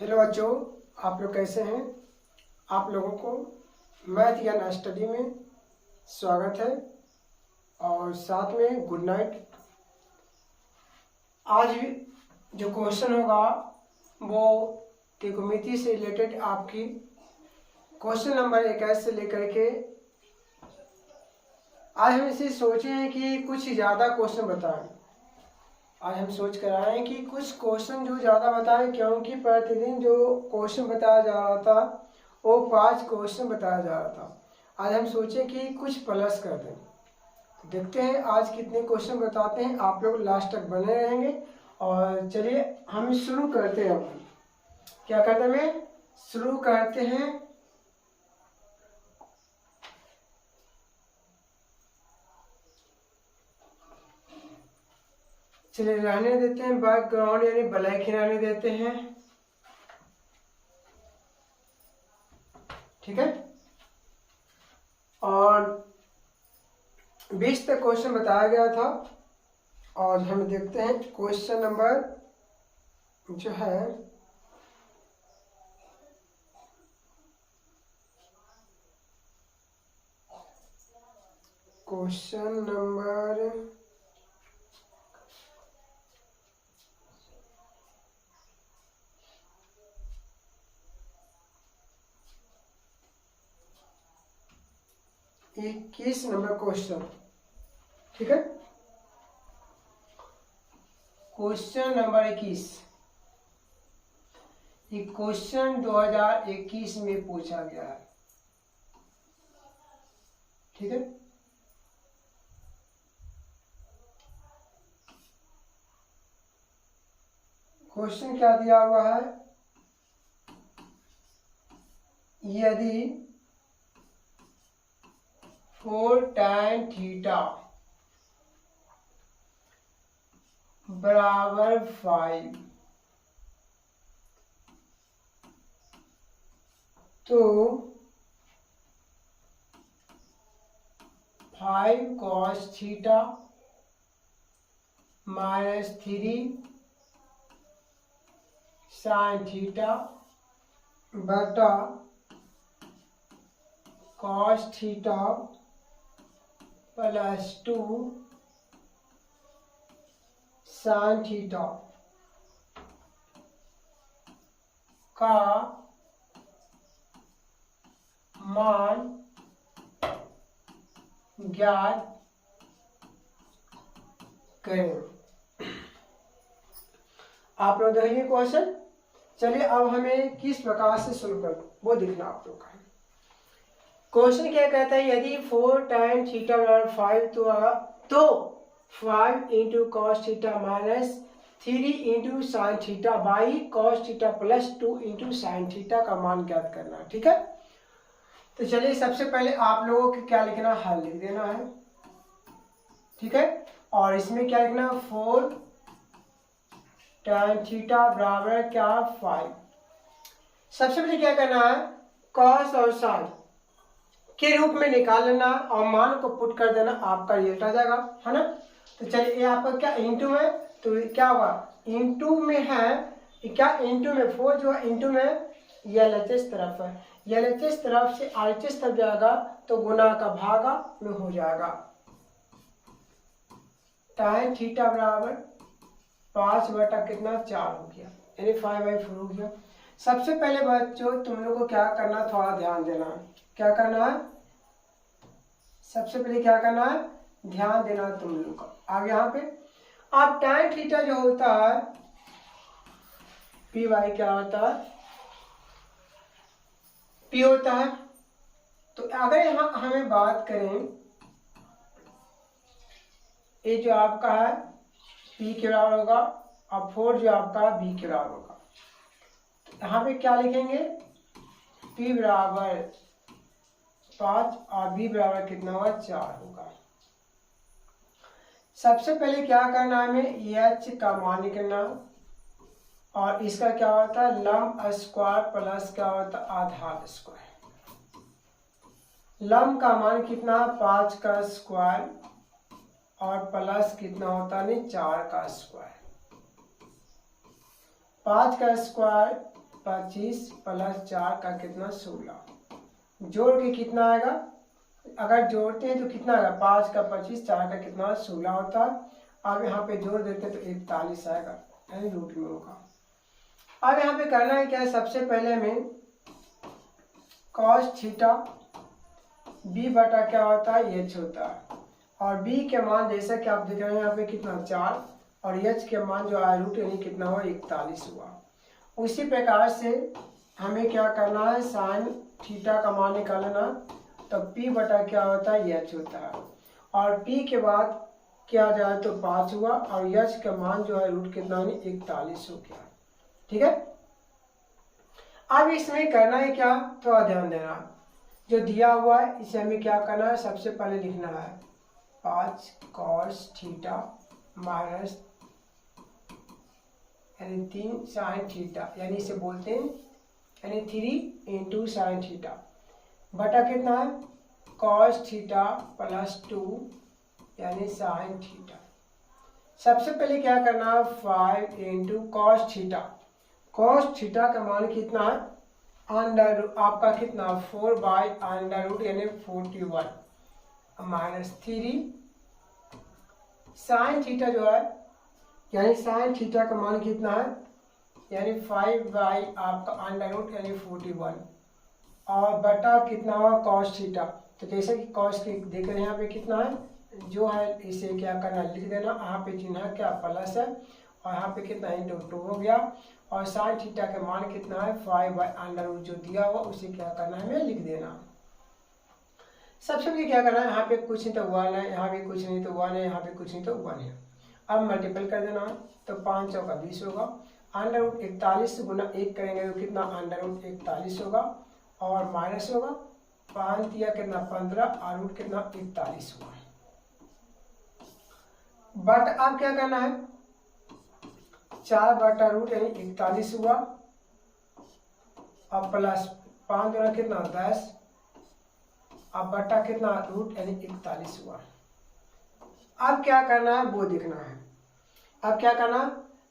Hello बच्चों, आप लोग कैसे हैं। आप लोगों को मैथ या स्टडी में स्वागत है और साथ में गुड नाइट। आज जो क्वेश्चन होगा वो त्रिकोणमिति से रिलेटेड आपकी क्वेश्चन नंबर 21 से लेकर के आज हम इसे सोचे हैं कि कुछ ज़्यादा क्वेश्चन बताएं। आज हम सोच कर आए हैं कि कुछ क्वेश्चन जो ज़्यादा बताएं, क्योंकि प्रतिदिन जो क्वेश्चन बताया जा रहा था वो 5 क्वेश्चन बताया जा रहा था। आज हम सोचे कि कुछ प्लस कर दें। देखते हैं आज कितने क्वेश्चन बताते हैं। आप लोग लास्ट तक बने रहेंगे और चलिए हम शुरू करते हैं। अब क्या करते हैं, शुरू करते हैं। चलिए रहने देते हैं, बैकग्राउंड यानी ब्लैक ही रहने देते हैं, ठीक है। और 20 तक क्वेश्चन बताया गया था और हम देखते हैं क्वेश्चन नंबर जो है क्वेश्चन नंबर 21 नंबर क्वेश्चन, ठीक है। क्वेश्चन नंबर 21 ये क्वेश्चन 2021 में पूछा गया है, ठीक है। क्वेश्चन क्या दिया हुआ है, यदि 4 tan थीटा बराबर 5 तो 5 cos theta minus 3 sin theta बटा cos theta plus 2 sin theta का मान ज्ञात करें। आप लोग देखिए क्वेश्चन। चलिए अब हमें किस प्रकार से सोल्व करना वो देखना आप लोग का। क्वेश्चन क्या कहता है, यदि 4 tan थीटा बराबर 5 तो 5 into cos theta minus 3 into sine theta by cos theta plus 2 into sine theta का मान ज्ञात करना है, ठीक है। तो चलिए सबसे पहले आप लोगों को क्या लिखना, हल लिख देना है, ठीक है। और इसमें क्या लिखना, 4 tan थीटा बराबर क्या 5। सबसे पहले क्या करना है, कॉस और साइन के रूप में निकाल लेना और मान को पुट कर देना, आपका रिजल्ट आ जाएगा, है ना। तो चलिए ये आपका क्या इंटू है, तो क्या हुआ इंटू में है, क्या इंटू में 4 जो है इंटू में LHS तरफ है, LHS तरफ से RHS तरफ जाएगा तो गुना का भागा में हो जाएगा। tan थीटा बराबर 5 बटा कितना 4 हो गया, यानी 5/4 हो गया। सबसे पहले बच्चों तुम लोग को क्या करना, थोड़ा ध्यान देना है। क्या करना है, सबसे पहले क्या करना है, ध्यान देना है तुम लोग का। आगे यहाँ पे अब tan थीटा जो होता है पी वाई क्या होता है, पी होता है। तो अगर यहाँ हमें बात करें, ये जो आपका है पी के बराबर होगा और 4 जो आपका बी के बराबर होगा। तो यहाँ पे क्या लिखेंगे, पी बराबर 5 और बी बराबर कितना होगा 4 होगा। सबसे पहले क्या करना है, हमें एच का मान निकालना और इसका क्या होता है लंब स्क्वायर प्लस क्या होता है आधार स्क्वायर। लंब का मान कितना, 5 का स्क्वायर और प्लस कितना होता है 4 का स्क्वायर। 5 का स्क्वायर 25 प्लस 4 का कितना 16, जोड़ के कितना आएगा, अगर जोड़ते हैं तो कितना आएगा 5 का 25, 4 का कितना 16 होता है। अब यहाँ पे जोड़ देते हैं तो 41 आएगा, यानी रूट में होगा। अब यहाँ पे करना है क्या है, सबसे पहले हमें cos थीटा b बटा क्या होता है h होता है, और b के मान जैसा कि आप देख रहे हैं यहाँ पे कितना 4, और h के मान जो है रूट यानी कितना हुआ 41 हुआ। उसी प्रकार से हमें क्या करना है, साइन थीटा का मान निकालना, तो p बटा क्या होता है h होता है, और p के बाद क्या जाए तो 5 हुआ, और h का मान जो है रूट कितना 41 हो गया। ठीक है, अब इसमें करना है क्या, थोड़ा ध्यान देना, जो दिया हुआ है इसे हमें क्या करना है, सबसे पहले लिखना है 5 cos थीटा माइनस यानी 3 साइन थीटा, यानी इसे बोलते हैं यानी 3 इंटू साइन थीटा बटा कितना है cos थीटा प्लस 2 यानी साइन थीटा। सबसे पहले क्या करना है 5 into cos theta, cos theta का मान कितना है अंडर आपका कितना 4 बाई अंडर रूट यानी 41 माइनस 3 साइन थीटा जो है यानी साइन थीटा का मान कितना है यानी 5 बाई आपका अंडर रूट यानी 41 और बटा कितना हुआ cos थीटा। तो जैसे कि cos के देख रहे हैं यहाँ पे कितना है जो है इसे क्या करना लिख देना, यहाँ पे चिन्ह क्या प्लस है और यहाँ पे कितना इंटू 2 हो गया, और साइन थीटा का मान कितना है 5 बाई अंडर रूट जो दिया हुआ उसे क्या करना है हमें लिख देना। सबसे पहले क्या करना है, यहाँ पे कुछ नहीं तो 1 है, यहाँ पे कुछ नहीं तो 1 है, यहाँ पे कुछ नहीं तो 1 है। अब मल्टीपल कर देना तो 5 चौका 20 होगा, अंडर रूट 41 गुना 1 करेंगे तो कितना अंडर रूट 41 होगा और माइनस होगा 5 दिया कितना 15 और रूट कितना 41 हुआ। बट अब क्या करना है 4 बटा रूट यानी 41 हुआ अब प्लस 5 गुना कितना 10 अब बटा कितना रूट यानी 41 हुआ। अब क्या करना है वो देखना है। अब क्या करना,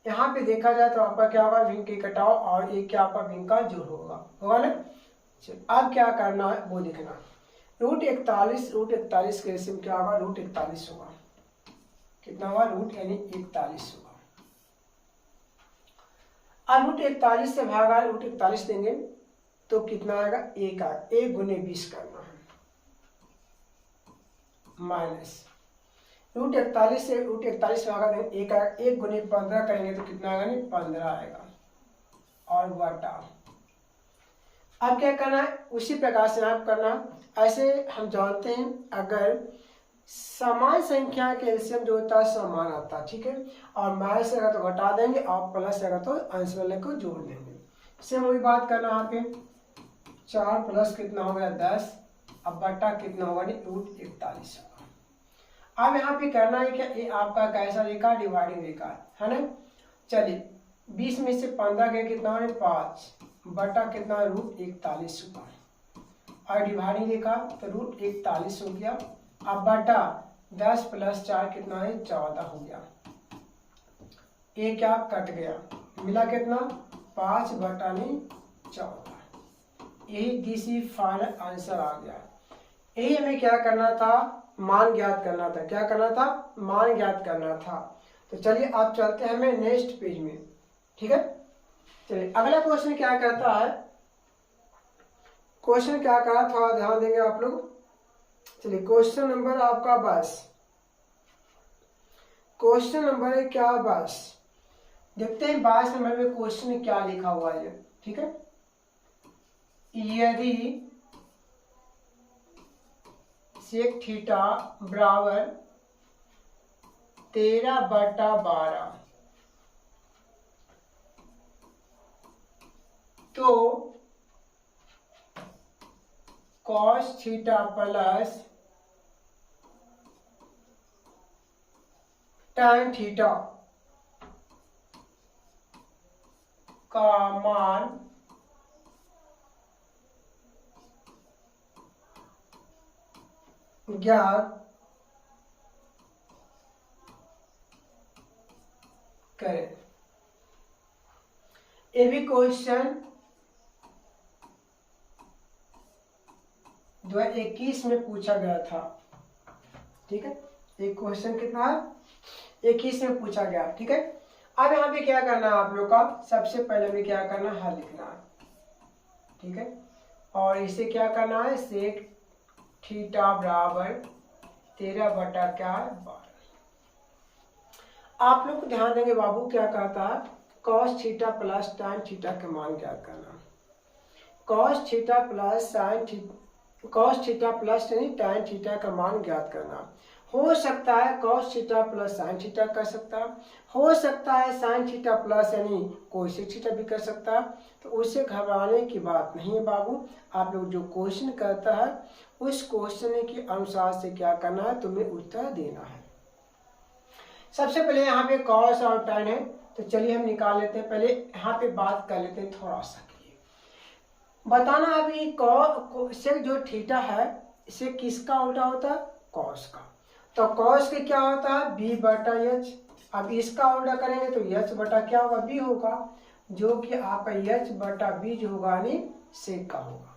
यहाँ पे देखा जाए तो आपका क्या होगा भिन्न के कटाव और एक क्या आपका भिन्न का जोड़ होगा ना। चलिए अब क्या करना है वो देखना, रूट 41 के रेशियो में क्या होगा रूट 41 होगा, कितना हुआ रूट यानी 41 होगा। अब रूट 41 से भागा रूट 41 देंगे तो कितना आएगा 1 आएगा, 1 गुने 20 करना है माइनस रूट 41 से रूट 41 भागा देंगे 1 आएगा, 1 गुने 15 करेंगे तो कितना आएगा नहीं 15 आएगा और बटा। अब क्या करना है उसी प्रकार से आप करना, ऐसे हम जानते हैं अगर समान संख्या के एलसीएम जो होता है समान आता है, ठीक है, और माइनस रहेगा तो घटा देंगे और प्लस रहेगा तो अंश वाले को जोड़ देंगे। सेम वही बात करना यहाँ पे 4 प्लस कितना हो गया 10 अब बटा कितना होगा नहीं रूट 41 होगा। अब यहाँ पे करना है क्या, ये आपका कैसा रेखा डिवाइडिंग रेखा है ना। चलिए 20 में से 15 गया कितना है 5 बटा कितना रूट 41 हुआ और डिवाइडिंग रेखा तो रूट 41 हो गया। अब बटा 10 प्लस 4 कितना है 14 हो गया, ये क्या कट गया मिला कितना 5 बटा नहीं 14, यही डीसी फाइनल आंसर आ गया। यही हमें क्या करना था मान ज्ञात करना था, क्या करना था मान ज्ञात करना था। तो चलिए आप चलते हैं हमें नेक्स्ट पेज में, ठीक है। चलिए अगला क्वेश्चन क्या कहता है, क्वेश्चन क्या कहा थोड़ा ध्यान देंगे आप लोग। चलिए क्वेश्चन नंबर आपका 22, क्वेश्चन नंबर है क्या 22, देखते हैं 22 नंबर में क्वेश्चन क्या लिखा हुआ है, ठीक है। यदि सेक थीटा बराबर 13 बटा 12 तो cos theta plus tan theta का मान ज्ञात करें। ये भी क्वेश्चन 2021 में पूछा गया था। ठीक है, एक क्वेश्चन कितना है, 21 में पूछा गया। ठीक है, अब यहाँ पे क्या करना है आप लोग का, सबसे पहले में क्या करना है, लिखना है। ठीक है, और इसे क्या करना है, सेक थीटा बराबर 13/12। आप लोग ध्यान देंगे बाबू, क्या कहता है, cos theta plus tan theta का मान ज्ञात करना। कॉस थीटा प्लस यानी tan थीटा का मान ज्ञात करना। हो सकता है cos theta plus sine theta कर सकता है, हो सकता है साइन थीटा प्लस यानी कोसेक थीटा भी कर सकता है। तो उससे घबराने की बात नहीं है बाबू, आप लोग जो क्वेश्चन करता है उस क्वेश्चन के अनुसार से क्या करना है, तुम्हें उत्तर देना है। सबसे पहले यहाँ पे कॉस और tan है, तो चलिए हम निकाल लेते हैं। पहले यहाँ पे बात कर लेते हैं थोड़ा सा, बताना अभी कोसेक जो थीटा है इसे किसका उल्टा होता है, कॉस का। तो कॉस के क्या होता है, b/h। अब इसका उल्टा करेंगे तो h बटा क्या होगा, b होगा, जो कि आपका h/b जो होगा यानी सेक का होगा।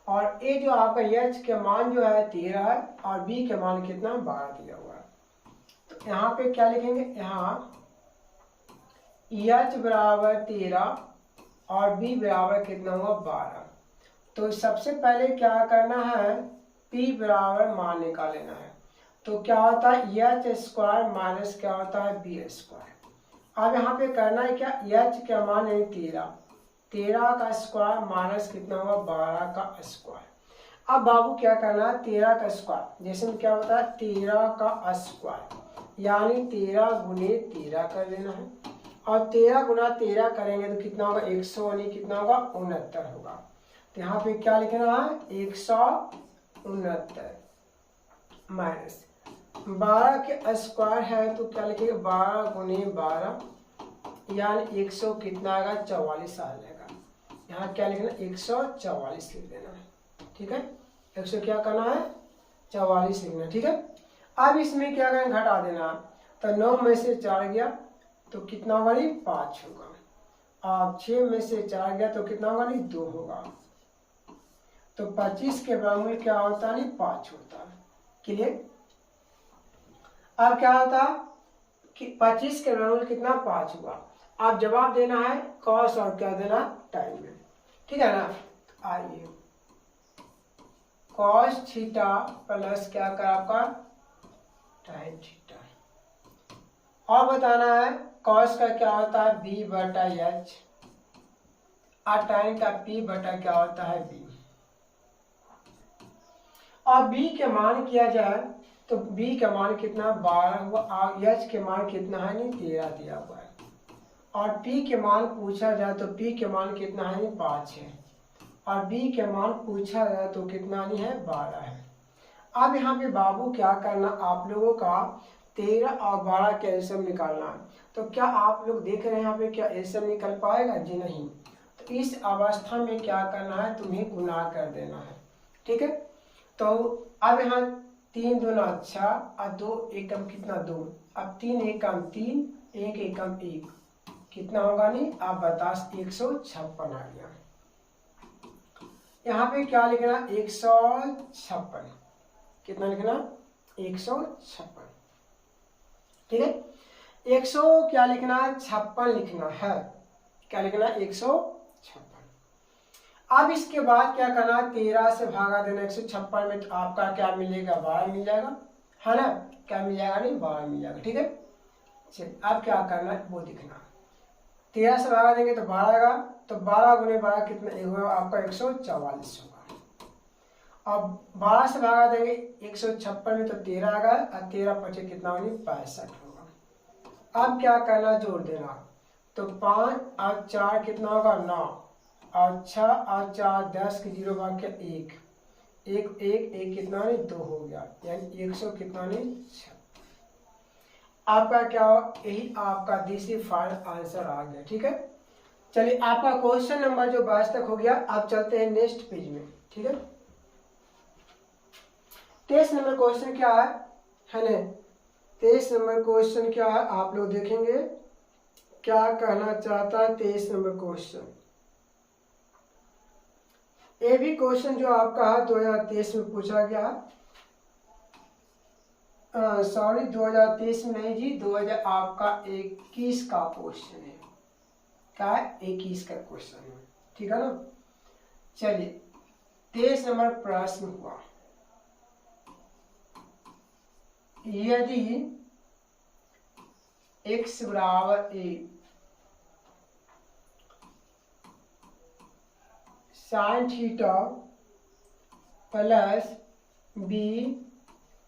और ये जो आपका h के मान जो है 13 है और b के मान कितना 12 दिया हुआ है। तो यहाँ पे क्या लिखेंगे, यहाँ h बराबर 13 और b बराबर कितना हुआ 12। तो सबसे पहले क्या करना है, p बराबर मान निकाल लेना है। तो क्या होता है h² माइनस क्या होता है b²। अब यहाँ पे करना है क्या, h का मान है 13 का स्क्वायर माइनस कितना होगा 12 का स्क्वायर। अब बाबू क्या करना है, 13 का स्क्वायर, जैसे में क्या होता है 13 का स्क्वायर यानी 13 गुने 13 कर लेना है। और 13 गुना 13 करेंगे तो कितना होगा 100 यानी कितना होगा 69 होगा। तो यहाँ पे क्या लिखना है 169 माइनस 12 के स्क्वायर है तो क्या लिखेंगे 12 गुने 12 यानी 100 कितना आएगा 44 आ जाएगा। यहाँ क्या लिखना 144 लिख देना है। ठीक है, 100 क्या करना है 44 लिखना। ठीक है, अब इसमें क्या करना घटा देना, तो 9 में से 4 गया तो कितना होगा 5 होगा। अब 6 में से 4 गया तो कितना होगा 2 होगा। तो 25 के बराबर क्या होता है 5 होता है। क्लियर। अब क्या होता कि 25 के बराबर कितना 5 हुआ। अब जवाब देना है कॉस और क्या देना टाइम में। ठीक है ना, आइए कॉस थीटा प्लस क्या कर आपका टाइम थीटा। और बताना है कॉस का क्या होता है b/h और टाइम का p बटा क्या होता है b। और b के मान किया जाए तो b का मान कितना 12 हुआ और h के मान कितना है 13 दिया हुआ है। और p के मान पूछा जाए तो p के मान कितना है 5 है और b के मान पूछा जाए तो कितना है 12 है। अब यहाँ पे बाबू क्या करना आप लोगों का 13 और 12 का एलसीएम निकालना है। तो क्या आप लोग देख रहे हैं यहाँ पे क्या एलसीएम निकल पाएगा जी नहीं। तो इस अवस्था में क्या करना है तुम्हें गुना कर देना है। ठीक है, तो अब यहाँ 3 दूना 6 और 2 एकम कितना 2। अब 3 एकम 3 1 एकम 1 कितना होगा नहीं आप बता 156 आ गया। यहाँ पे क्या लिखना 156 कितना लिखना 156। ठीक है, 100 क्या लिखना 56 लिखना है। क्या लिखना 156। अब इसके बाद क्या करना 13 से भागा देना 156 में तो आपका क्या मिलेगा 12 मिल जाएगा है ना। क्या मिल जाएगा नहीं 12 मिल जाएगा। ठीक है, चलिए अब क्या करना है वो दिखना। 13 से भागा देंगे तो 12 आएगा तो 12 गुने 12 कितना होगा आपका 144 होगा। अब 12 से भागा देंगे 156 में तो 13 आएगा और 13 पचे कितना होगा 65 होगा। अब क्या करना जोड़ देना तो 5 और 4 कितना होगा 9 और 6 और 4 10 के 0 भाग के 1 कितना नहीं 2 हो गया यानी 100 कितना नहीं 6। आपका क्या हो यही आपका दूसरी फाइनल आंसर आ गया। ठीक है, चलिए आपका क्वेश्चन नंबर जो 22 तक हो गया। आप चलते हैं नेक्स्ट पेज में। ठीक है, 23 नंबर क्वेश्चन क्या है ना। 23 नंबर क्वेश्चन क्या है आप लोग देखेंगे क्या कहना चाहता है 23 नंबर क्वेश्चन। ये भी क्वेश्चन जो आपका 2023 में पूछा गया, सॉरी 2023 में नहीं जी, 2000 आपका 21 का क्वेश्चन है। क्या है? 21 का क्वेश्चन है, ठीक है ना। चलिए 23 नंबर प्रश्न हुआ, यदि x बराबर a sine theta plus b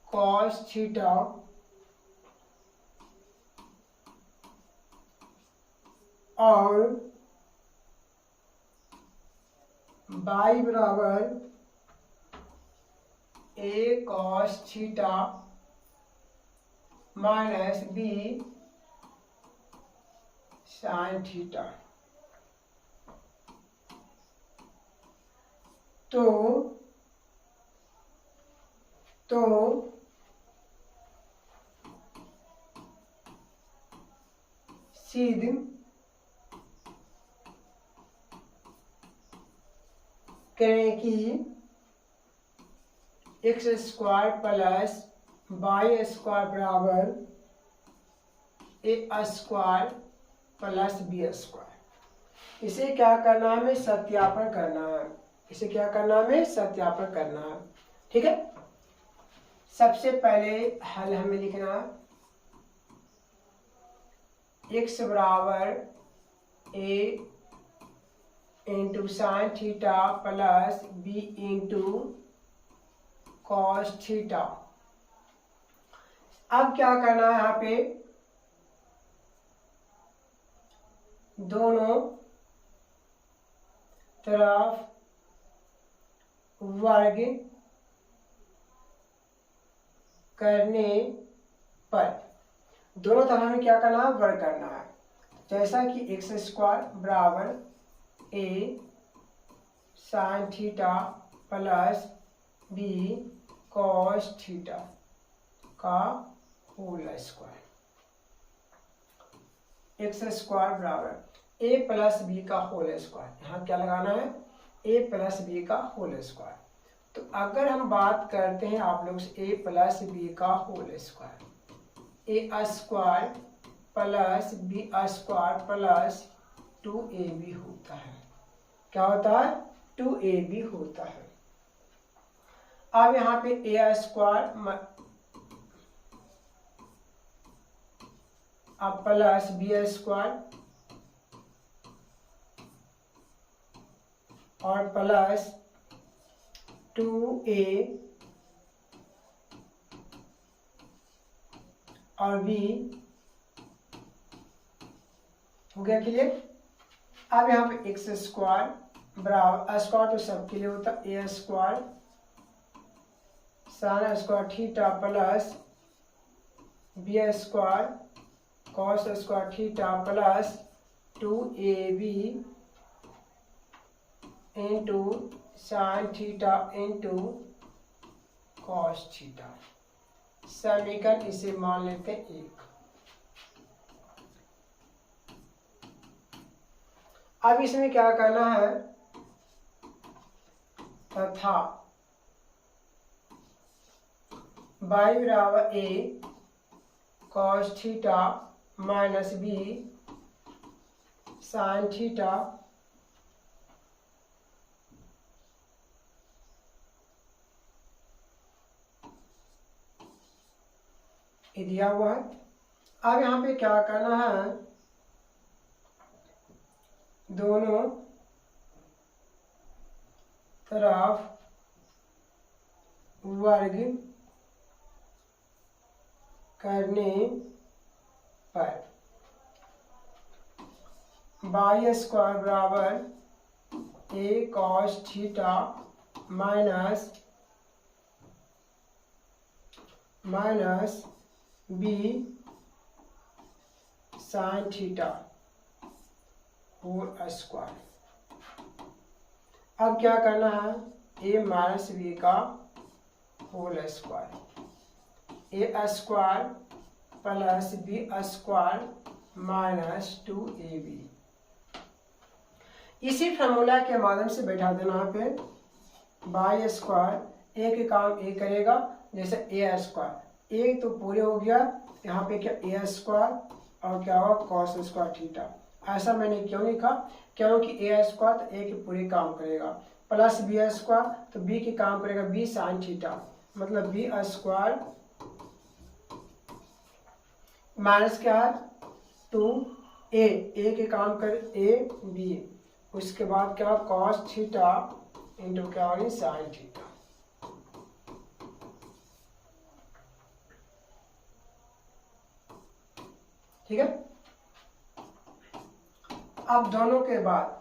cos theta और y बराबर a cos theta minus b sine theta, तो सिद्ध करें कि x square plus Y square बराबर ए स्क्वायर प्लस बी स्क्वायर। इसे क्या करना है? हमें सत्यापन करना है। इसे क्या करना है? हमें सत्यापन करना है, ठीक है। सबसे पहले हल हमें लिखना है, एक्स बराबर a into sine theta plus b into cos theta. अब क्या करना है? यहाँ पे दोनों तरफ वर्ग करने पर, दोनों तरफ हमें क्या करना है? वर्ग करना है। जैसा कि एक्स स्क्वायर बराबर a sine theta plus b cos theta का होल स्क्वायर, एक्स स्क्वायर बराबर ए प्लस बी का होल स्क्वायर। यहाँ क्या लगाना है? ए प्लस बी का होल स्क्वायर। तो अगर हम बात करते हैं आप लोग से ए प्लस बी का whole square, a square plus B square plus 2ab होता है। क्या होता है? 2ab होता है। अब यहाँ पे ए स्क्वायर अब प्लस बी स्क्वायर और प्लस 2a और b हो गया क्लियर। अब यहाँ पे एक्स स्क्वायर बराबर स्क्वायर तो सबके लिए होता है ए square sine square theta plus B square cos square theta plus 2ab into sine theta into cos theta. समीकरण इसे मान लेते हैं 1। अब इसमें क्या करना है? तथा y बराबर a cos theta minus b sine theta ये दिया हुआ है। अब यहाँ पे क्या करना है? दोनों तरफ वर्ग करने पर वाई स्क्वायर बराबर a cos theta minus b sine theta whole square. अब क्या करना है? ए माइनस बी का whole square, a square plus B square minus 2ab। इसी फार्मूला के माध्यम से बैठा देना यहाँ पे बाई स्क्वायर ए के काम ए करेगा, जैसे ए स्क्वायर, ए तो पूरे हो गया, यहाँ पे क्या ए स्क्वायर और क्या होगा कॉस स्क्वायर थीटा। ऐसा मैंने क्यों लिखा, क्योंकि ए स्क्वायर तो ए के पूरे काम करेगा, प्लस बी स्क्वायर तो बी के काम करेगा बी साइन थीटा, मतलब बी स्क्वायर माइनस क्या है 2a, ए के काम कर ए बी, उसके बाद क्या कॉस थीटा इंटू क्या होगी साइन थीटा। ठीक है। अब दोनों के बाद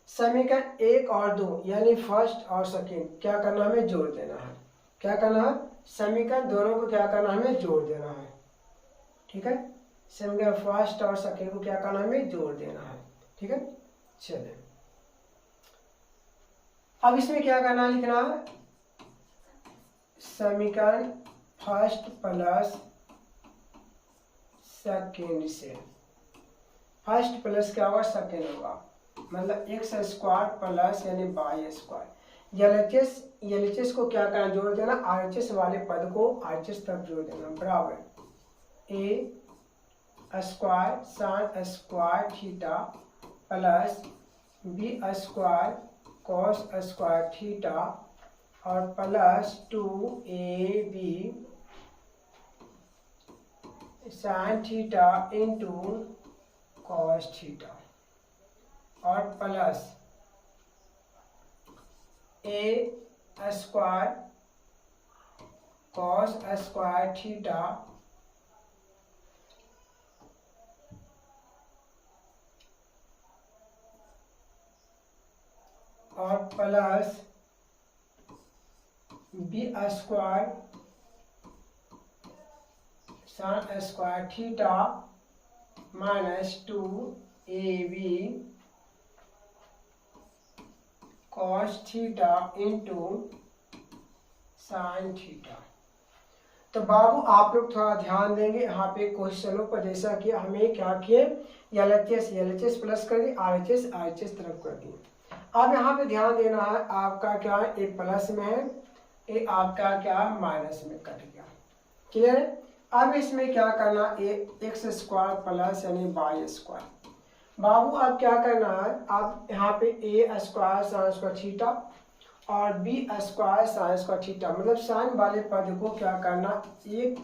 समीकरण 1 और 2 यानी फर्स्ट और सेकेंड क्या करना, हमें जोड़ देना है। क्या करना है, समीकरण दोनों को क्या करना, हमें जोड़ देना है। ठीक है, समीकरण फर्स्ट और सेकेंड को क्या करना, हमें जोड़ देना है। ठीक है, चलिए अब इसमें क्या करना है, लिखना है समीकरण फर्स्ट प्लस सेकेंड से, फर्स्ट प्लस क्या होगा सेकेंड होगा, मतलब एक्स स्क्वायर प्लस यानी बाई स्क्वायर, एलएचएस को क्या करना जोड़ देना, आरएचएस वाले पद को आरएचएस तक जोड़ देना, बराबर ए square sine square theta plus B square cos square theta और plus 2ab sine theta into cos theta और plus a square cos square theta और plus B square sine square theta minus 2ab cos theta into sine theta. तो बाबू आप लोग थोड़ा ध्यान देंगे यहाँ पे क्वेश्चनों पर, जैसा कि हमें क्या किए एलएचएस प्लस कर दी, आरएचएस तरफ कर दी। अब यहाँ पे ध्यान देना है, आपका क्या है ए प्लस में है, ए आपका क्या माइनस में कट गया। क्लियर है। अब इसमें क्या करना, ए एक्स स्क्वायर प्लस यानी बाई स्क्वायर। बाबू अब क्या करना है, आप यहाँ पे A square sine square theta और B square sine square theta, मतलब साइन वाले पद को क्या करना एक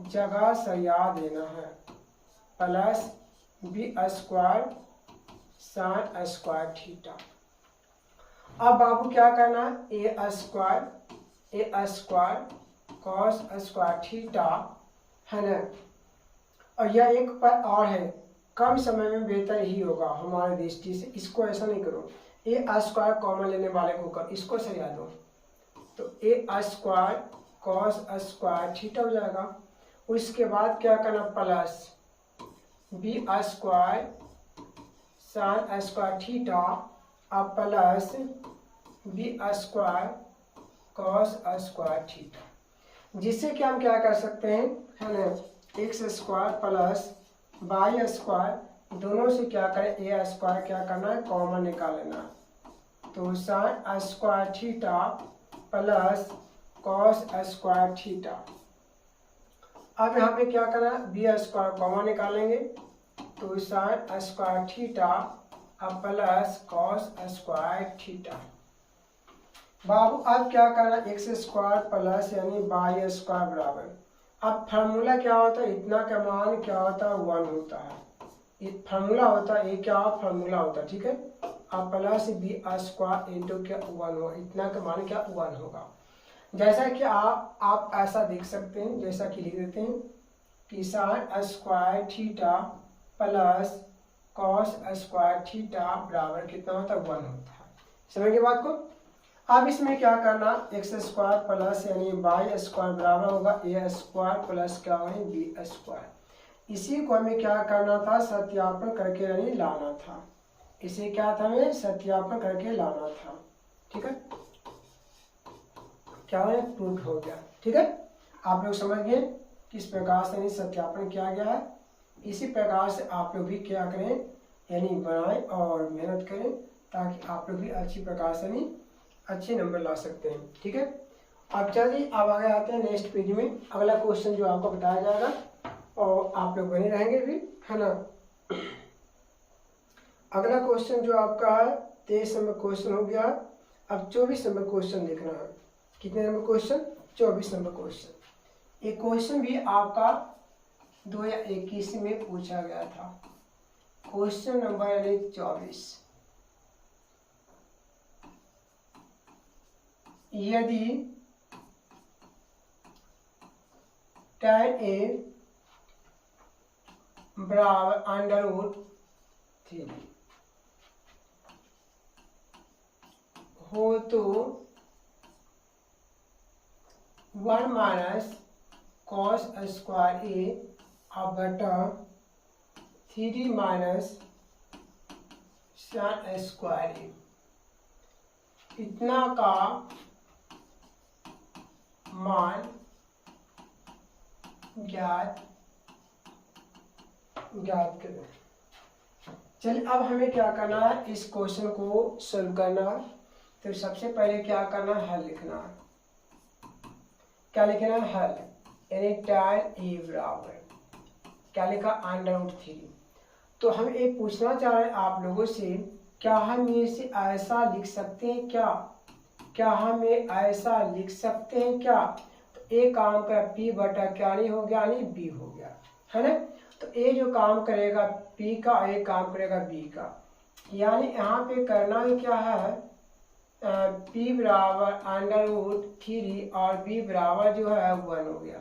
जगह सरिया देना है, plus B square sine square theta. अब बाबू क्या करना है, ए स्क्वायर कॉस स्क्वायर थीटा है ना, और यह एक पर और है, कम समय में बेहतर ही होगा हमारे दृष्टि से, इसको ऐसा नहीं करो, ए स्क्वायर कॉमन लेने वाले को कर, इसको सरिया दो, तो a square cos square theta हो जाएगा। उसके बाद क्या करना, plus B square sine square theta और plus B square cos square theta, जिससे कि हम क्या कर सकते हैं है ना, x square plus y square दोनों से क्या करें, ए स्क्वायर क्या करना है कॉमन निकाल लेना, तो sign square theta plus cos square theta. अब यहाँ पे क्या करना है, बी स्क्वायर कॉमन निकालेंगे, तो साइन स्क्वायर थीटा अब प्लस कॉस स्क्वायर थीटा। बाबू अब क्या करना, एक्स स्क्वायर प्लस यानी बाई स्क्वायर बराबर, अब फार्मूला क्या होता है, इतना का मान क्या होता है 1 होता है, फार्मूला होता है, ये क्या फार्मूला होता है। ठीक है, अब प्लस बी स्क्वायर इंटू क्या 1 होगा, इतना का मान क्या 1 होगा। जैसा कि आप ऐसा देख सकते हैं, जैसा कि लिख देते हैं कि sign square theta plus cos square theta बराबर कितना होता है 1 होता है। समझ गए बात को। अब इसमें क्या करना, एक्स स्क्वायर प्लस यानी बाई स्क्वायर बराबर होगा ए स्क्वायर प्लस क्या होगा बी स्क्वायर। इसी को हमें क्या करना था, सत्यापन करके यानी लाना था, इसे क्या था हमें सत्यापन करके लाना था। ठीक है, क्या है प्रूफ हो गया। ठीक है, आप लोग समझ गए किस प्रकार से सत्यापन किया गया है। इसी प्रकार से आप लोग भी क्या करें यानी बनाएं और मेहनत करें, ताकि आप लोग भी अच्छी प्रकार से अच्छे नंबर ला सकते हैं। ठीक है, अब चलिए अब आगे आते हैं नेक्स्ट पेज में। अगला क्वेश्चन जो आपको बताया जाएगा और आप लोग बने रहेंगे भी, है ना। अगला क्वेश्चन जो आपका है 23 नंबर क्वेश्चन हो गया। अब 24 नंबर क्वेश्चन देखना है। कितने नंबर क्वेश्चन? 24 number question. ये क्वेश्चन भी आपका 2021 में पूछा गया था। क्वेश्चन नंबर 24, यदि tan A बराबर √3 हो तो 1 माइनस cos स्क्वायर A अब बटा 3 माइनस sin स्क्वायर A इतना का मान ज्ञात करें। चलिए अब हमें क्या करना है, इस क्वेश्चन को सॉल्व करना है। तो सबसे पहले क्या करना है, हल लिखना है। क्या लिखना है? हल, यानी tan A बराबर क्या लिखा? √3। तो हम ये पूछना चाह रहे हैं आप लोगों से, क्या हम इसे ऐसा लिख सकते हैं क्या हम ये ऐसा लिख सकते हैं क्या? तो ए काम का P बटा क्या नहीं हो गया, यानी B हो गया, है ना। तो ए जो काम करेगा P का, ए काम करेगा B का, यानी यहाँ पे करना ही क्या है, P बराबर √3 और B बराबर जो है 1 हो गया।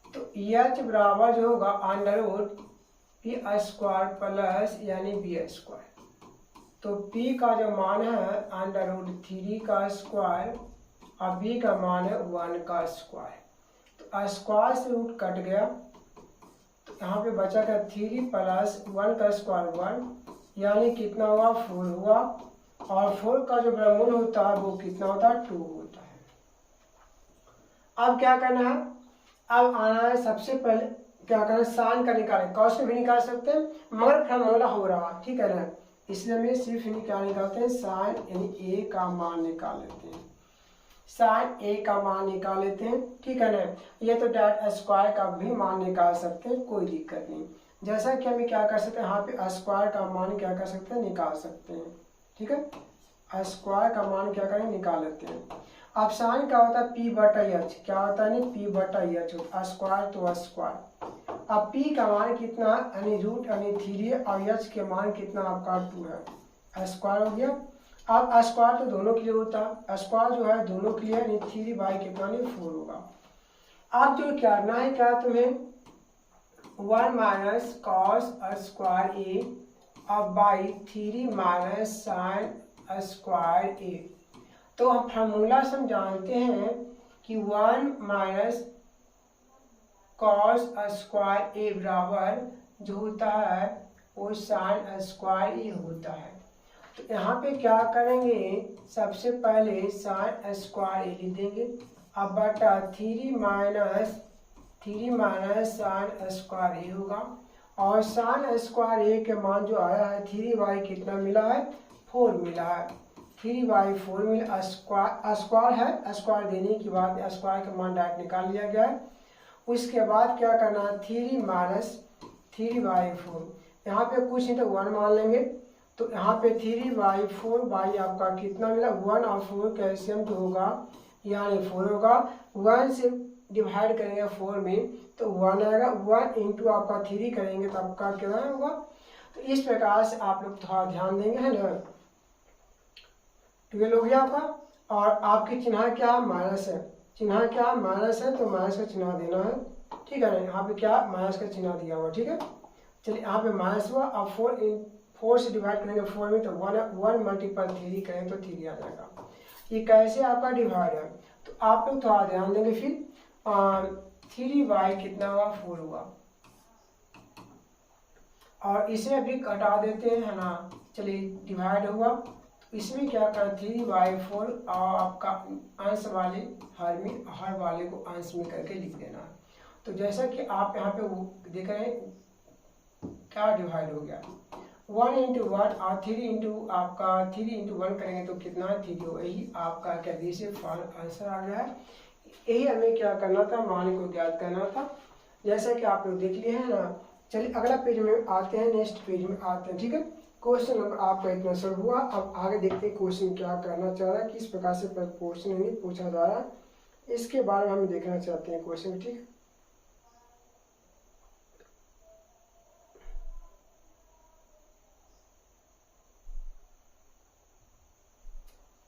तो H बराबर जो होगा √P स्क्वायर प्लस यानी B स्क्वायर। तो P का जो मान है √3 का स्क्वायर और B का मान है 1 का स्क्वायर। तो स्क्वायर से रूट कट गया, तो यहाँ पे बचा का 3 प्लस 1 का स्क्वायर 1, यानी कितना हुआ? 4 हुआ। और 4 का जो वर्गमूल होता है वो कितना होता है? 2 होता है। अब क्या करना है, अब आना है सबसे पहले क्या करना है, साइन का निकालें। कॉस भी निकाल सकते हैं मगर फॉर्मूला हो रहा है, ठीक है ना, इसलिए हमें सिर्फ क्या निकालते हैं, साइन यानी ए का मान निकाल लेते हैं। साइन ए का मान निकाल लेते हैं, ठीक है ना। ये तो डायरेक्ट स्क्वायर का भी मान निकाल सकते हैं, कोई दिक्कत नहीं। जैसा कि हमें क्या कर सकते हैं, यहाँ पे स्क्वायर का मान क्या कर सकते हैं, निकाल सकते हैं, ठीक है। स्क्वायर का मान क्या करें, निकाल लेते हैं। अब साइन क्या होता है, P बटा H, क्या होता है नहीं, P बटा H होता है, स्क्वायर तो स्क्वायर। अब P का मान कितना, यानी रूट यानी 3 और H के मान कितना आपका 2 है, स्क्वायर हो गया। अब स्क्वायर तो दोनों के लिए होता है, स्क्वायर जो है दोनों के लिए, यानी 3 बाई कितना नहीं 4 होगा। अब जो करना है क्या तुम्हें, 1 माइनस कॉस स्क्वायर ए अब बाई 3 माइनस साइन स्क्वायर ए। तो हम फार्मूला से हम जानते हैं कि 1 माइनस कॉस स्क्वायर ए बराबर जो होता है वो साइन स्क्वायर ए होता है। तो यहाँ पे क्या करेंगे, सबसे पहले साइन स्क्वायर ए लिख देंगे, अब बटा 3 माइनस साइन स्क्वायर ए होगा। और साइन स्क्वायर ए के मान जो आया है 3 बाई कितना मिला है, 4 मिला है, 3 बाई 4 मिला। स्क्वायर है, स्क्वायर देने के बाद स्क्वायर का मान डायरेक्ट निकाल लिया गया है। उसके बाद क्या करना है, 3 माइनस 3 बाई 4, यहाँ पे कुछ नहीं तो 1 मान लेंगे। तो यहाँ पे 3 बाई 4 बाई आपका कितना मिला, 1 और 4 का एलसीएम जो होगा यानी 4 होगा। 1 से डिवाइड करेंगे 4 में तो 1 आएगा, 1 इंटू आपका 3 करेंगे तो आपका क्या होगा। तो इस प्रकार से आप लोग थोड़ा ध्यान देंगे, है ना। 12 हो गया आपका। और आपकी चिन्ह क्या, माइनस है, चिन्ह क्या माइनस है, तो माइनस का चिन्ह देना है, ठीक है ना। यहाँ पे क्या माइनस का चिन्ह दिया हुआ, ठीक है। चलिए यहाँ पे माइनस हुआ। अब 4 से डिवाइड करेंगे 4 में तो 1 मल्टीपल 3 करें तो 3 आ जाएगा। ये कैसे आपका डिवाइड है, तो आप लोग थोड़ा ध्यान देंगे। फिर 3 बाई कितना हुआ, 4 हुआ। और इसमें भी घटा देते हैं, है ना। चलिए डिवाइड हुआ, इसमें क्या करना, 3 बाई 4 और आपका अंश वाले हर वाले को अंश में करके लिख देना है। तो जैसा कि आप यहाँ पे वो देख रहे हैं क्या डिवाइड हो गया। 1 इंटू वन और 3 इंटू आपका 3 इंटू 1 करेंगे तो कितना 3 हो, यही आपका क्या दिस आंसर आ गया है। यही हमें क्या करना था, मान को ज्ञात करना था, जैसा कि आप लोग देख लिए हैं ना। चलिए अगला पेज में आते हैं, नेक्स्ट पेज में आते हैं, ठीक है। क्वेश्चन नंबर आपका इतना सॉल्व हुआ। अब आगे देखते हैं क्वेश्चन क्या करना चाह रहा है, किस प्रकार से क्वेश्चन पूछा जा रहा है, इसके बारे में हम देखना चाहते हैं क्वेश्चन, ठीक है।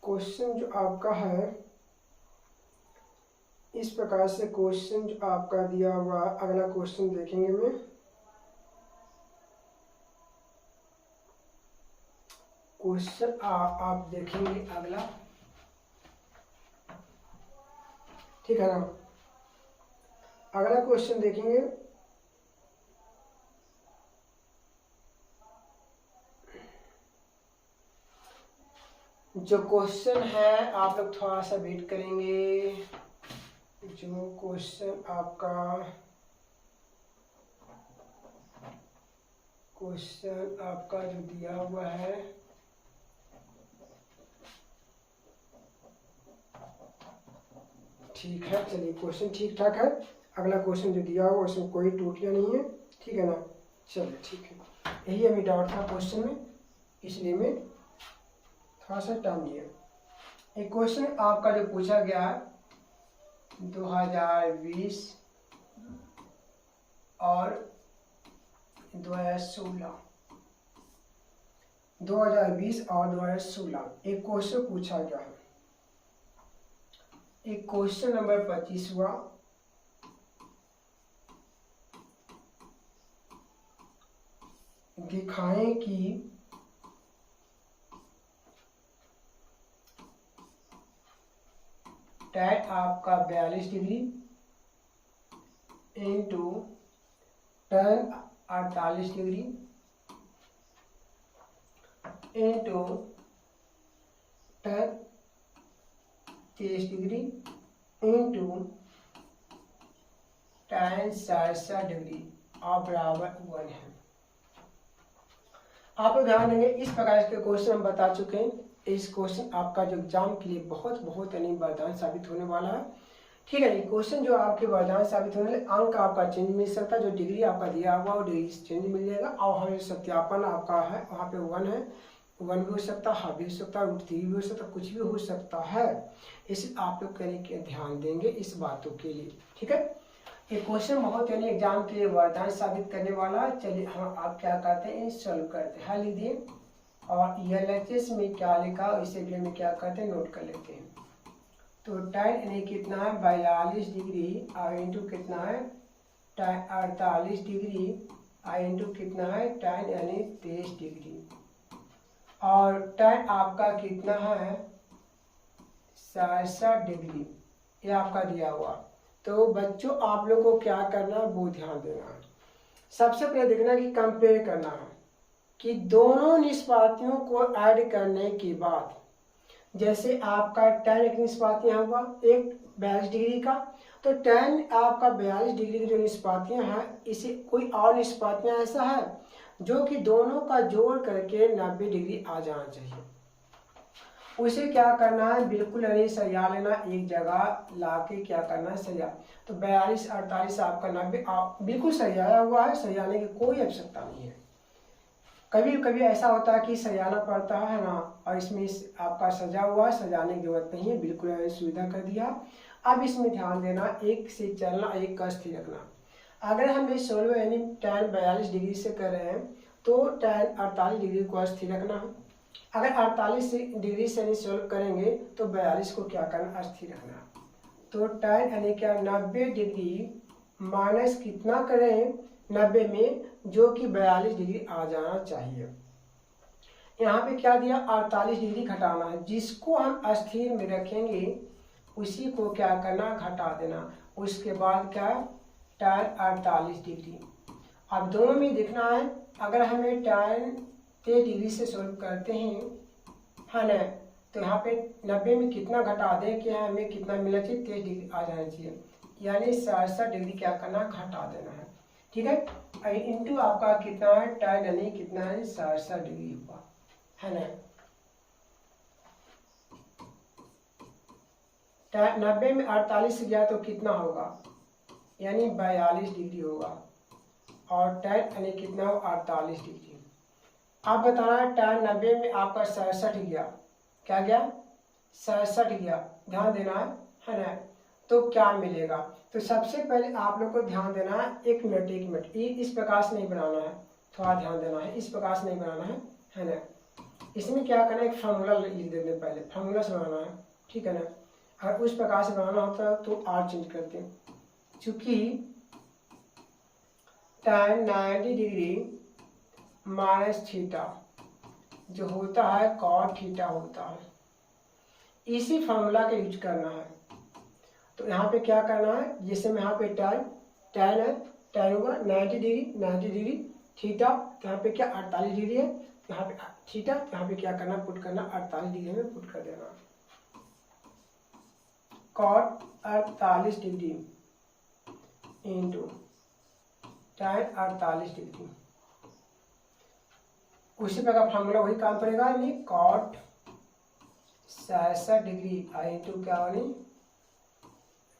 क्वेश्चन जो आपका है इस प्रकार से, क्वेश्चन जो आपका दिया हुआ, अगला क्वेश्चन देखेंगे में, क्वेश्चन आप देखेंगे अगला, ठीक है ना। अगला क्वेश्चन देखेंगे, जो क्वेश्चन है आप लोग थोड़ा सा वेट करेंगे। जो क्वेश्चन आपका जो दिया हुआ है, ठीक है, चलिए क्वेश्चन ठीक ठाक है। अगला क्वेश्चन जो दिया हुआ उसमें कोई टूटियां नहीं है, ठीक है ना। चलिए ठीक है, यही हमें डाउट था क्वेश्चन में, इसलिए मैं थोड़ा सा टाइम लिया। एक क्वेश्चन आपका जो पूछा गया 2020 और 2016, 2020 और 2016 एक क्वेश्चन पूछा गया है। एक क्वेश्चन नंबर 25वां, दिखाएं कि tan आपका 42 degree into tan 48 degree into tan 23 degree into tan 67 degree और बराबर 1 है। आप लोग ध्यान देंगे, इस प्रकार के क्वेश्चन हम बता चुके हैं। इस क्वेश्चन आपका जो एग्जाम के लिए बहुत यानी वरदान साबित होने वाला है, ठीक है। ये क्वेश्चन जो आपके वरदान साबित होने वाले, अंक आपका चेंज मिल सकता है, जो डिग्री आपका दिया हुआ वो डिग्री चेंज मिल जाएगा। और हमें सत्यापन आपका है, वहाँ पे 1 है, 1 भी हो सकता है, हाफ भी हो सकता है, √3 भी हो सकता है, कुछ भी हो सकता है। इसे आप लोग करेंगे, ध्यान देंगे इस बातों के लिए, ठीक है। ये क्वेश्चन बहुत यानी एग्जाम के लिए वरदान साबित करने वाला है। चलिए हम आप क्या करते हैं, सॉल्व करते हैं, लिख दिए और LHS में क्या लिखा इसे भी में क्या करते हैं, नोट कर लेते हैं। तो tan यानी कितना है 42 डिग्री और इंटू कितना है tan 48 डिग्री और इंटू कितना है tan यानी 23 डिग्री और tan आपका कितना है 67 डिग्री, ये आपका दिया हुआ। तो बच्चों आप लोग को क्या करना है वो ध्यान देना है। सबसे पहले देखना कि कंपेयर करना है कि दोनों निष्पातियों को ऐड करने के बाद, जैसे आपका tan एक निष्पातियाँ हुआ एक 42 डिग्री का, तो tan आपका 42 डिग्री की जो निष्पातियाँ हैं, इसे कोई और निष्पातियाँ ऐसा है जो कि दोनों का जोड़ करके 90 डिग्री आ जाना चाहिए। उसे क्या करना है, बिल्कुल यानी सरिया लेना, एक जगह लाके क्या करना है सरिया। तो 42 48 आपका 90 बिल्कुल सरियाया हुआ है, सरियाने की कोई आवश्यकता नहीं है। कभी कभी ऐसा होता है कि सजाना पड़ता है ना, और इसमें आपका सजा हुआ, सजाने की जरूरत नहीं है, बिल्कुल सुविधा कर दिया। अब इसमें ध्यान देना, एक से चलना, एक का स्थिर रखना। अगर हम इस सोल्व यानी tan 42 डिग्री से कर रहे हैं तो tan 48 डिग्री को स्थिर रखना है। अगर 48 डिग्री से सोल्व करेंगे तो 42 को क्या करना, स्थिर रखना। तो tan यानी क्या 90 डिग्री माइनस कितना करें 90 में, जो कि 42 डिग्री आ जाना चाहिए। यहाँ पे क्या दिया 48 डिग्री घटाना है, जिसको हम स्थिर में रखेंगे उसी को क्या करना, घटा देना। उसके बाद क्या tan 48 डिग्री। अब दोनों में देखना है, अगर हमें tan 23 डिग्री से सोल्व करते हैं है ना, तो यहाँ पे 90 में कितना घटा दें कि हमें कितना मिलना चाहिए, 23 डिग्री आ जाना चाहिए, यानी 67 डिग्री क्या करना, घटा देना है, ठीक है। इंटू आपका कितना है tan यानी कितना है 67 डिग्री हुआ, है ना। 90 में 48 गया तो कितना होगा, यानी 42 डिग्री होगा, और tan यानी कितना हो 48 डिग्री। आप बताना tan 90 में आपका 67 गया, क्या गया 67 गया, ध्यान देना है ना। तो क्या मिलेगा, तो सबसे पहले आप लोग को ध्यान देना है, एक मिनट इस प्रकार से नहीं बनाना है, थोड़ा ध्यान देना है, इस प्रकार से नहीं बनाना है ना। इसमें क्या करना है, एक फार्मूला लिख देते, पहले फार्मूला से बनाना है, ठीक है ना। अगर उस प्रकार से बनाना होता है तो आर चेंज करते हैं, चूंकि tan 90 डिग्री माइनस थीटा जो होता है cot थीटा होता है, इसी फार्मूला का यूज करना है। तो यहाँ पे क्या करना है, जैसे मैं यहाँ पे tan है, tan हुआ 90 डिग्री थीटा, तो यहाँ पे क्या 48 डिग्री है, यहाँ पे थीटा, यहाँ पे क्या करना पुट करना 48 डिग्री में पुट कर देना, cot 48 degree into tan 48 degree, उसी प्रकार फार्मूला वही काम करेगा, यानी cot 67 डिग्री इंटू क्या होनी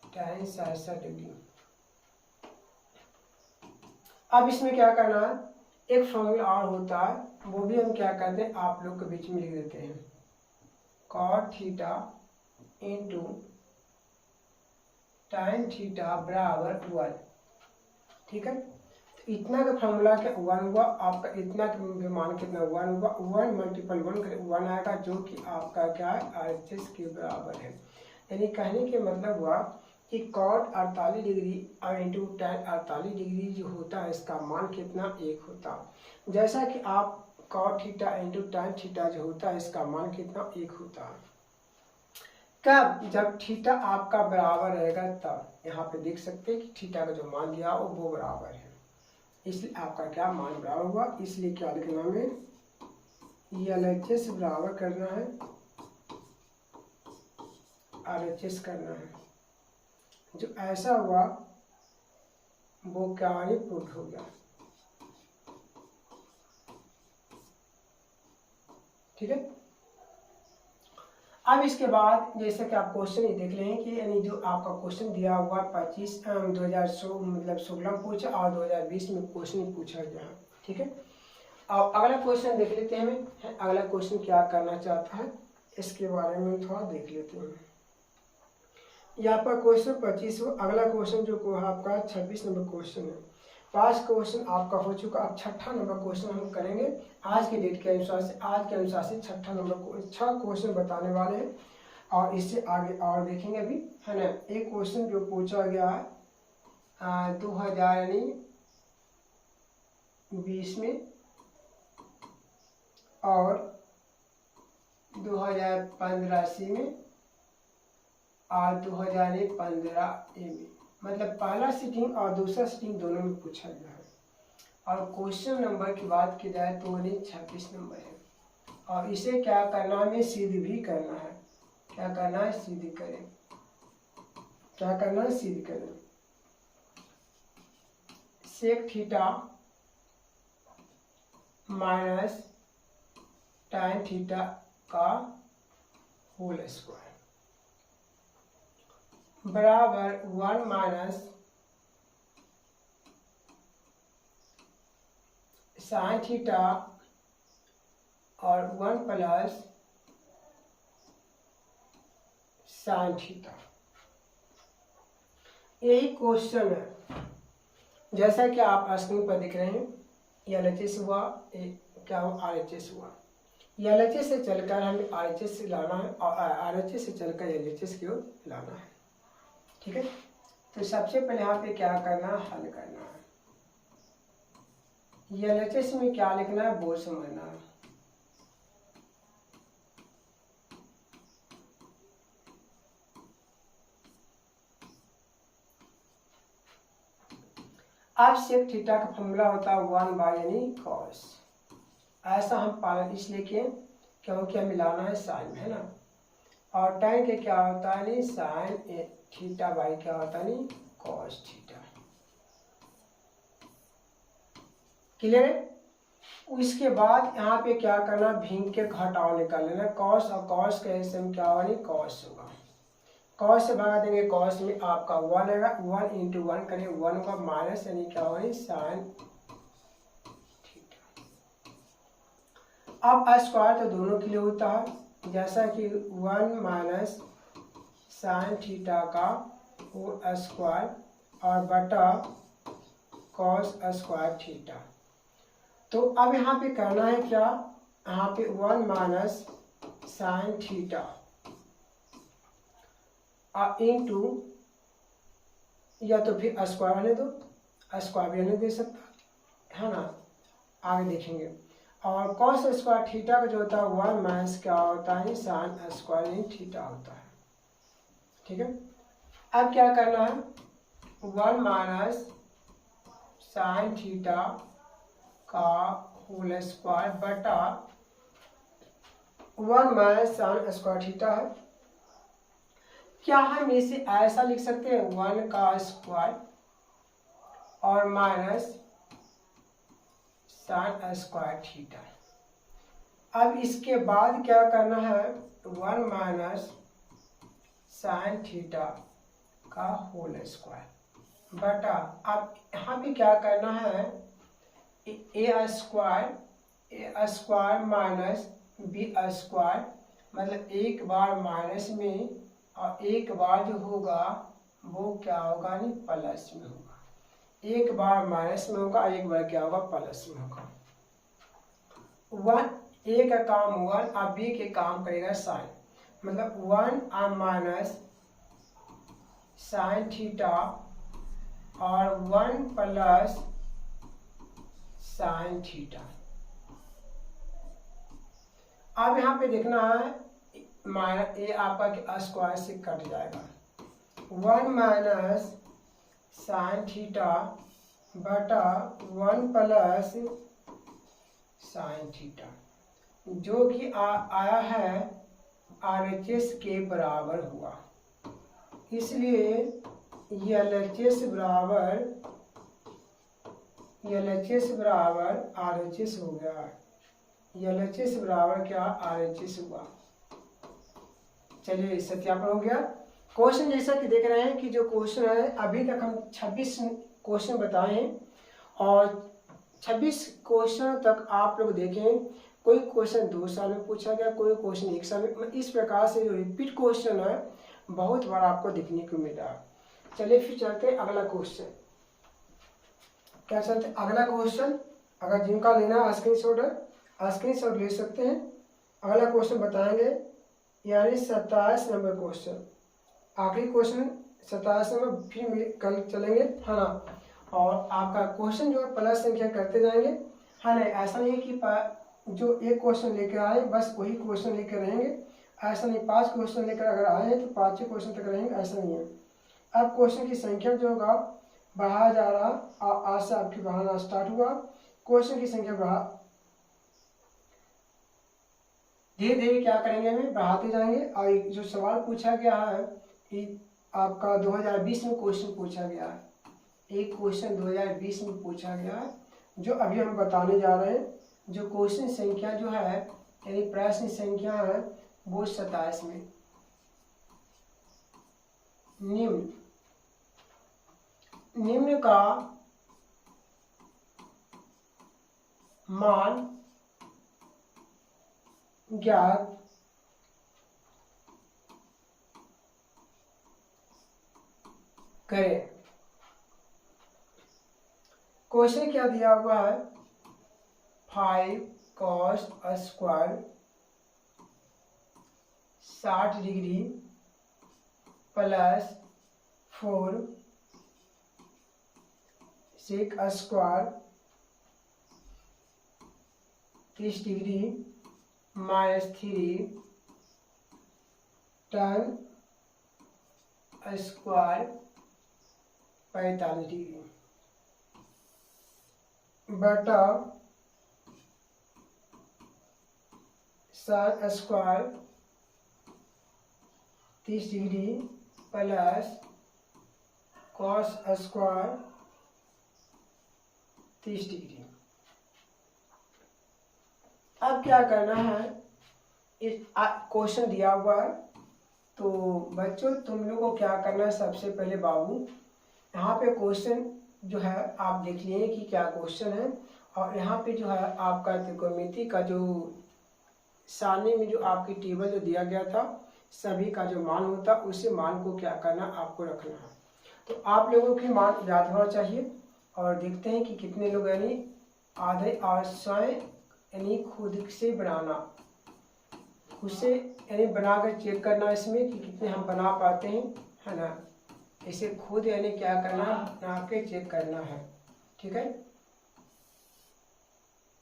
tan 67 डिग्री। अब इसमें क्या करना है, एक फॉर्मूला और होता है, वो भी हम क्या करते हैं आप लोग के बीच में लिख देते हैं, cot theta into tan theta बराबर 1, ठीक है। तो इतना का फॉर्मूला क्या 1 हुआ आपका, इतना का मान कितना 1 हुआ, 1 मल्टीपल 1 करे 1 आएगा, जो कि आपका क्या है RHS के बराबर है। यानी कहने के मतलब हुआ कि cot 48 डिग्री और इंटू tan 48 डिग्री जो होता है इसका मान कितना 1 होता है। जैसा कि आप cot theta into tan theta जो होता है इसका मान कितना 1 होता है। कब, जब थीटा आपका बराबर रहेगा तब, यहाँ पे देख सकते हैं कि थीटा का जो मान दिया वो बराबर है, इसलिए आपका क्या मान बराबर हुआ। इसलिए क्या लिखना है, LHS बराबर करना है RHS करना है, जो ऐसा हुआ वो क्या पुट हो गया, ठीक है। अब इसके बाद जैसे कि आप क्वेश्चन ही देख लें कि यानी जो आपका क्वेश्चन दिया हुआ 2016 मतलब 16 पूछा और 2020 में क्वेश्चन पूछा गया, ठीक है। अब अगला क्वेश्चन देख लेते हैं हमें, अगला क्वेश्चन क्या करना चाहता है इसके बारे में थोड़ा देख लेते हैं। यहाँ पर क्वेश्चन 25, अगला क्वेश्चन जो आपका 26 नंबर क्वेश्चन है। 5 क्वेश्चन आपका हो चुका, अब 6ठा नंबर क्वेश्चन हम करेंगे आज के डेट के अनुसार से, आज के अनुसार से 6ठा नंबर 6 क्वेश्चन बताने वाले हैं, और इससे आगे और देखेंगे अभी, है ना। एक क्वेश्चन जो पूछा गया है 2020 में और 2015 में और 2015 में, मतलब पहला सीटिंग और दूसरा सीटिंग दोनों में पूछा गया है। और क्वेश्चन नंबर की बात की जाए तो 26 नंबर है, और इसे क्या करना है, हमें सिद्ध भी करना है। क्या करना है, सिद्ध करें, क्या करना है, सिद्ध करें। Sec theta minus tan theta का होल स्क्वायर बराबर 1 माइनस साइन थीटा और 1 प्लस साइन थीटा। यही क्वेश्चन है, जैसा कि आप स्क्रीन पर दिख रहे हैं। LHS हुआ, क्या हुआ, RHS हुआ। LHS से चलकर हमें RHS से लाना है, और RHS से चलकर LHS की ओर लाना है, ठीक है। तो सबसे पहले यहाँ पे क्या करना है, हल करना है। LHS में क्या लिखना है वो समझना है। अब सेक थीटा का फॉर्मूला होता है 1 यानी कॉस, ऐसा हम पालन इसलिए किए क्योंकि हमें मिलाना है साइन में, है ना। और tan के क्या होता है, नहीं साइन थीटा बाई क्या होता है, नहीं कॉस थीटा। क्लियर है। उसके बाद यहाँ पे क्या करना, भिन्न के घटाव निकाल लेना, कॉस और कॉस के हिस्से में क्या होगा, कॉस होगा। कॉस से भगा देंगे, कॉस में आपका 1 आएगा, 1 इंटू 1 करेंगे 1 का माइनस यानी क्या होगा, साइन थीटा। अब स्क्वायर तो दोनों के लिए होता है, जैसा कि 1 माइनस साइन थीटा का होल स्क्वायर और बटा कॉस स्क्वायर थीटा। तो अब यहाँ पे करना है क्या, यहाँ पे 1 माइनस साइन थीटा इंटू, या तो फिर स्क्वायर रहने दो, स्क्वायर भी रहने दे सकता है ना, आगे देखेंगे। और कॉस स्क्वायर थीटा का जो होता है 1 माइनस क्या होता है, साइन स्क्वायर इन थीटा होता है। ठीक है, अब क्या करना है, 1 माइनस साइन थीटा का होल स्क्वायर बटा 1 माइनस साइन स्क्वायर थीटा है। क्या हम इसे ऐसा लिख सकते हैं, 1 का स्क्वायर और माइनस साइन स्क्वायर थीटा। अब इसके बाद क्या करना है, 1 माइनस साइन थीटा का होल स्क्वायर बटा, अब यहाँ पे क्या करना है, ए स्क्वायर माइनस बी स्क्वायर, मतलब एक बार माइनस में और एक बार जो होगा वो क्या होगा, नहीं प्लस में होगा। एक बार माइनस में होगा, एक बार क्या होगा, प्लस में होगा। 1 ए का काम 1 और बी के काम करेगा साइन, मतलब 1 और माइनस साइन थीटा और 1 प्लस साइन थीटा। अब यहाँ पे देखना है, माइनस ए आपका स्क्वायर से कट जाएगा, 1 माइनस साइन थीटा बटा 1 प्लस साइन थीटा, जो कि आया है RHS के बराबर हुआ, इसलिए LHS बराबर RHS हो गया। LHS बराबर क्या, RHS हुआ। चलिए सत्यापन हो गया। क्वेश्चन जैसा कि देख रहे हैं कि जो क्वेश्चन है, अभी तक हम 26 क्वेश्चन बताए हैं और 26 क्वेश्चन तक आप लोग देखें, कोई क्वेश्चन 2 साल में पूछा गया, कोई क्वेश्चन 1 साल में, इस प्रकार से जो रिपीट क्वेश्चन है बहुत बार आपको देखने को मिला। चलिए फिर चलते हैं अगला क्वेश्चन। क्या चलते अगला क्वेश्चन, अगर जिनका लेना स्क्रीनशॉट है स्क्रीनशॉट ले सकते हैं। अगला क्वेश्चन बताएंगे, यानी 27 नंबर क्वेश्चन, आखिरी क्वेश्चन 27 नंबर, फिर कल चलेंगे है ना। और आपका क्वेश्चन जो है प्लस संख्या करते जाएंगे, है ना। ऐसा नहीं कि जो एक क्वेश्चन लेकर आए बस वही क्वेश्चन लेकर रहेंगे, ऐसा नहीं। 5 क्वेश्चन लेकर अगर आए हैं तो 5 क्वेश्चन तक रहेंगे, ऐसा नहीं है। अब क्वेश्चन की संख्या जो होगा बढ़ाया जा रहा, आज से आपकी बढ़ाना स्टार्ट हुआ, क्वेश्चन की संख्या बढ़ा, धीरे धीरे क्या करेंगे, हमें बढ़ाते जाएंगे। और जो सवाल पूछा गया है कि आपका 2020 में क्वेश्चन पूछा गया है, एक क्वेश्चन 2020 में पूछा गया है, जो अभी हम बताने जा रहे हैं। जो क्वेश्चन संख्या जो है यानी प्रश्न संख्या है वो 27 में। निम्न का मान ज्ञात करें। क्वेश्चन क्या दिया हुआ है, 5 cos square 60 degree plus 4 sec square 30 degree minus 3 tan square 45 degree बटा sin square 30 degree plus cos square 30 degree. अब क्या करना है, इस क्वेश्चन दिया हुआ है, तो बच्चों तुम लोग को क्या करना है, सबसे पहले बाबू यहाँ पे क्वेश्चन जो है आप देख लिए कि क्या क्वेश्चन है, और यहाँ पे जो है आपका त्रिकोणमिति का जो सारणी में जो आपकी टेबल जो दिया गया था सभी का जो मान होता उसी मान को क्या करना आपको रखना है। तो आप लोगों के मान याद होना चाहिए, और देखते हैं कि कितने लोग यानी आधे और स्वयं यानी खुद से बनाना, खुद से यानी बनाकर चेक करना इसमें कि कितने हम बना पाते हैं, है ना। इसे खुद यानी क्या करना, बना के चेक करना है, ठीक है।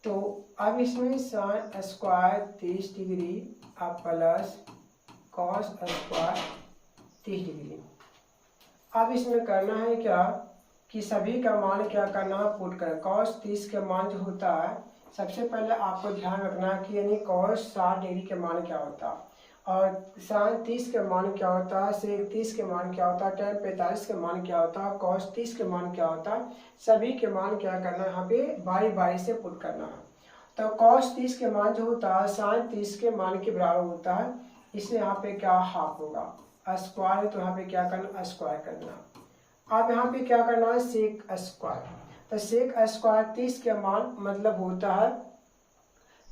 तो अब इसमें साइन स्क्वायर 30 डिग्री अब प्लस कॉस स्क्वायर 30 डिग्री। अब इसमें करना है क्या कि सभी का मान क्या करना है, पुट करना। कॉस 30 के मान जो होता है, सबसे पहले आपको ध्यान रखना है कि यानी कॉस 60 डिग्री के मान क्या होता है, और साइन 30 के मान क्या होता है, सेक 30 के मान क्या होता है, tan 45 के मान क्या होता है, कॉस 30 के मान क्या होता है, सभी के मान क्या करना है यहाँ पे बारी बारी से पुट करना है। तो कॉस 30 के मान जो होता है साइन 30 के मान के बराबर होता है, इसलिए यहाँ पे क्या हाफ होगा, स्क्वायर है तो यहाँ पे क्या करना, स्क्वायर करना। अब यहाँ पे क्या करना है, सेक स्क्वायर, तो सेक स्क्वायर 30 के मान मतलब होता है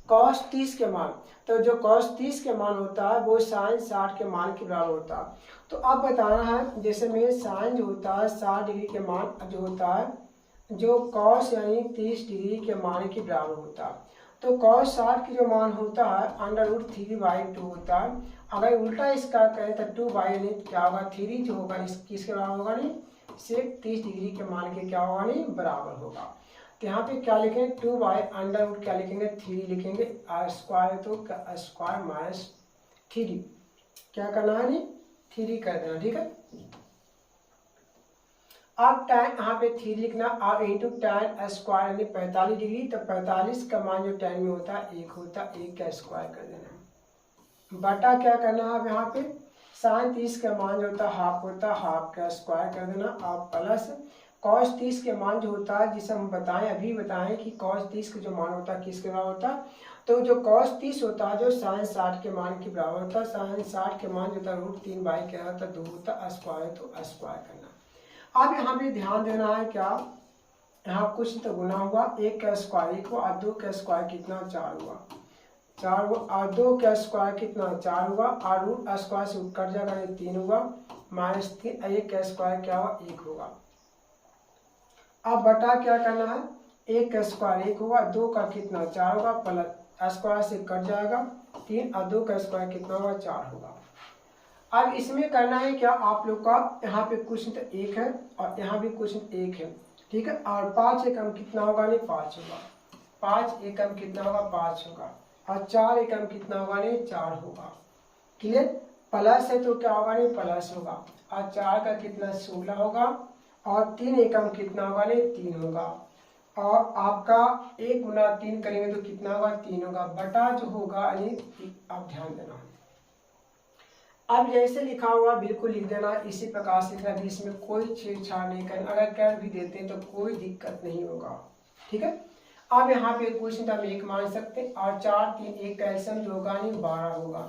कॉस 30 के मान, तो जो कॉस 30 के मान होता है वो साइन 60 के मान के बराबर होता है। तो अब बताना है, जैसे में साइन जो होता है 60 डिग्री के मान जो होता है, जो कॉस यानी 30 डिग्री के मान के बराबर होता है। तो कॉस 60 की जो मान होता है √3/2 होता है। अगर उल्टा इसका करें तो 2 यानी क्या होगा, 3 जो होगा इस किसके बराबर होगा, नहीं सेक 30 डिग्री के मान के क्या होगा, नहीं बराबर होगा। तो यहाँ पे क्या लिखेंगे, 2/√, क्या लिखेंगे 3 लिखेंगे, आर स्क्वायर तो स्क्वायर माइनस 3, क्या करना है, नहीं 3 कर देना, ठीक है। अब tan यहाँ पे 3 लिखना, अब इंटू tan स्क्वायर यानी 45 डिग्री, तो 45 का मान जो tan में होता है 1 होता है, 1 का स्क्वायर कर देना, बटा क्या करना है अब यहाँ पे साइन 30 का मान जो होता है हाफ होता है, हाफ का स्क्वायर कर देना, अब प्लस कॉस 30 के मान जो होता है, जिसे हम बताएं अभी बताएं कि कॉस 30 का जो मान होता है किसके बराबर होता है, तो जो कॉस 30 होता है जो साइन 60 के मान के बराबर होता है, साइन 60 के मान जो होता है √3 क्या होता है 2 होता है, स्क्वायर तो स्क्वायर करना। अब यहाँ पे ध्यान देना है क्या, यहाँ कुछ तो गुना हुआ, 1 का स्क्वायर 1 हुआ, और 2 का स्क्वायर कितना 4 हुआ, 4 हुआ, और 2 का स्क्वायर कितना 4 हुआ, और रूट स्क्वायर से कट जाएगा ये 3 हुआ, -3, 1 का स्क्वायर क्या हुआ 1 होगा। अब बटा क्या करना है, 1 का स्क्वायर 1 होगा, 2 का कितना 4 होगा, प्लस स्क्वायर से कट जाएगा 3, और 2 का स्क्वायर कितना होगा 4 होगा। अब इसमें करना है क्या, आप लोग का यहाँ पे क्वेश्चन तो 1 है और यहाँ भी क्वेश्चन 1 है, ठीक है, और 5 एकम कितना होगा, नहीं 5 होगा, 5 एकम कितना होगा 5 होगा, और 4 एकम कितना होगा, नहीं 4 होगा, क्लियर। प्लस है तो क्या होगा, नहीं प्लस होगा, और 4 का कितना 16 होगा, और 3 एकम कितना होगा, नहीं 3 होगा, और आपका 1 गुना 3 करेंगे तो कितना होगा 3 होगा, बटा जो होगा यानी आप ध्यान देना। अब जैसे लिखा हुआ बिल्कुल लिख देना, इसी प्रकार से लिखना, इसमें कोई छेड़छाड़ नहीं करना, अगर कर भी देते हैं तो कोई दिक्कत नहीं होगा, ठीक है। अब यहाँ पे क्वेश्चन हम 1 मान सकते हैं, और 4 3 1 का एल्सियम जो होगा नहीं 12 होगा,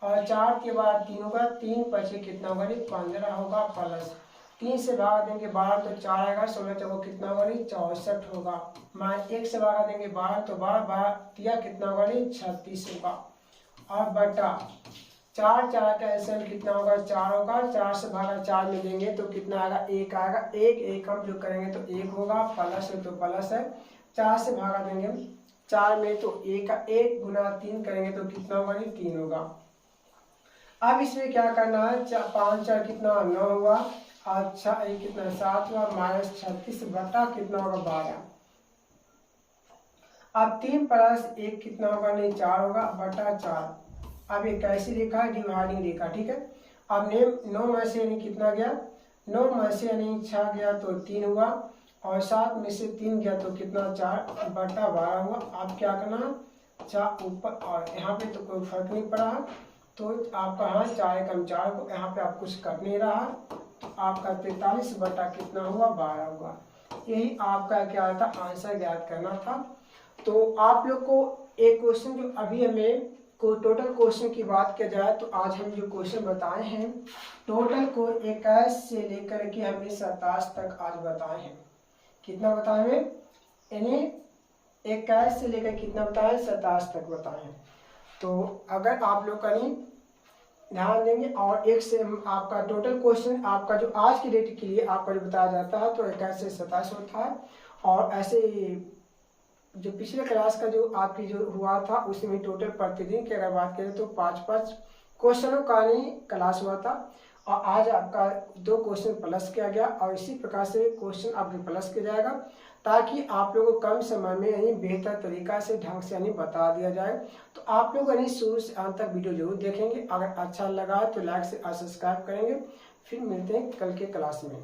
और 4 के बाद 3 होगा, 3 पचे कितना होगा, नहीं 15 होगा, प्लस 3 से भागा देंगे 12 तो 4 आएगा, 16 चौको कितना होगा, नहीं 64 होगा, माइनस 1 से भागा देंगे 12 तो 12 दिया कितना होगा, नहीं 36 होगा, और बटा 4 का एल्सियम कितना होगा 4 होगा, 4 से भागा 4 में देंगे तो कितना आएगा 1 आएगा, 1 एकम जो करेंगे तो 1 होगा, प्लस है तो प्लस है, 4 से भागा देंगे 4 में तो 1 गुना 3 करेंगे तो कितना होगा, नहीं 3 होगा। अब इसमें क्या करना है, 5 4 कितना 9 हुआ, अच्छा 1 कितना 7 हुआ, -36 बटा कितना होगा 12, अब 3 + 1 कितना होगा, नहीं 4 होगा, बटा 4। अब ये कैसी रेखा है, डिवाइडिंग रेखा, ठीक है। अब 9 में से यानी कितना गया, 9 में से यानी 6 गया तो 3 हुआ, और 7 में से 3 गया तो कितना 4 बटा 12 हुआ। अब क्या करना 4 ऊपर, और यहाँ पे तो कोई फर्क नहीं पड़ा, तो आपका यहाँ 4 एकम 4 को यहाँ पे आप कुछ कर नहीं रहा, तो आपका 43 बटा कितना हुआ 12 हुआ। यही आपका क्या था आंसर ज्ञात करना था। तो आप लोग को एक क्वेश्चन जो अभी हमें को टोटल क्वेश्चन की बात किया जाए तो आज हम जो क्वेश्चन बताए हैं टोटल को 21 से लेकर के हमने 27 तक आज बताए हैं। कितना बताए हमें, यानी 21 से लेकर कितना बताए, 27 तक बताए हैं। तो अगर आप लोग कहीं ध्यान देंगे और एक से आपका टोटल क्वेश्चन आपका जो आज की डेट के लिए आपका जो बताया जाता है तो 21 से 27 होता है। और ऐसे जो पिछले क्लास का जो आपकी जो हुआ था उसमें टोटल प्रतिदिन की अगर बात करें तो 5-5 क्वेश्चनों का नहीं क्लास हुआ था और आज आपका 2 क्वेश्चन प्लस किया गया और इसी प्रकार से क्वेश्चन आपके प्लस किया जाएगा ताकि आप लोगों को कम समय में यानी बेहतर तरीका से ढंग से यानी बता दिया जाए। तो आप लोग यानी शुरू से अंत तक वीडियो जरूर देखेंगे। अगर अच्छा लगा तो लाइक से सब्सक्राइब करेंगे। फिर मिलते हैं कल के क्लास में।